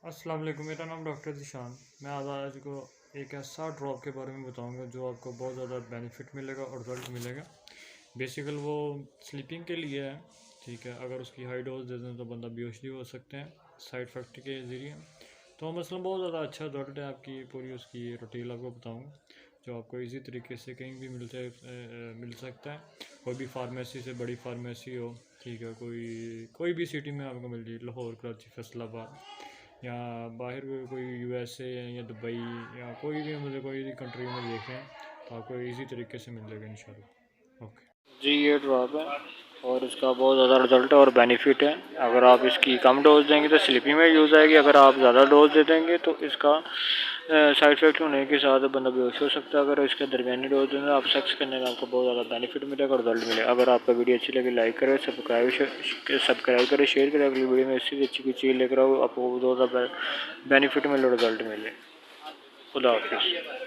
अस्सलाम वालेकुम। मेरा नाम डॉक्टर ज़ीशान। मैं आज को एक ऐसा ड्रॉप के बारे में बताऊंगा जो आपको बहुत ज़्यादा बेनिफिट मिलेगा और रिजल्ट मिलेगा। बेसिकल वो स्लीपिंग के लिए है, ठीक है। अगर उसकी हाई डोज दे दें तो बंदा बेहोश भी हो सकते हैं साइड इफेक्ट के ज़रिए। तो मसलन बहुत ज़्यादा अच्छा रिजल्ट है। आपकी पूरी उसकी रूटीन आपको बताऊँगा जो आपको इजी तरीके से कहीं भी मिल सकता है। कोई भी फार्मेसी से बड़ी फार्मेसी हो, ठीक है, कोई भी सिटी में आपको मिल जाए, लाहौर, कराची, फैसलाबाद, या बाहर कोई यूएसए या दुबई या कोई भी, मतलब कोई भी कंट्री में देखें तो आपको इजी तरीके से मिल जाएगा इंशाल्लाह। ओके जी, ये ड्रॉप है और इसका बहुत ज़्यादा रिजल्ट और बेनिफिट है। अगर आप इसकी कम डोज देंगे तो स्लीपिंग में यूज़ आएगी। अगर आप ज़्यादा डोज दे देंगे तो इसका साइड इफेक्ट होने के साथ बंदा बेहोश हो सकता है। अगर इसके दरमियानी डोज देंगे आप सेक्स करने में आपको बहुत ज़्यादा बेनिफिट मिलेगा और रिजल्ट मिलेगा। अगर आपका वीडियो अच्छी लगे लाइक करें, सब्सक्राइब करें, शेयर करें। अगली वीडियो में इससे अच्छी कोई चीज़ लेकर आओ, आपको बहुत ज़्यादा बेनिफिट मिले, रिजल्ट मिले। खुदा हाफिज़।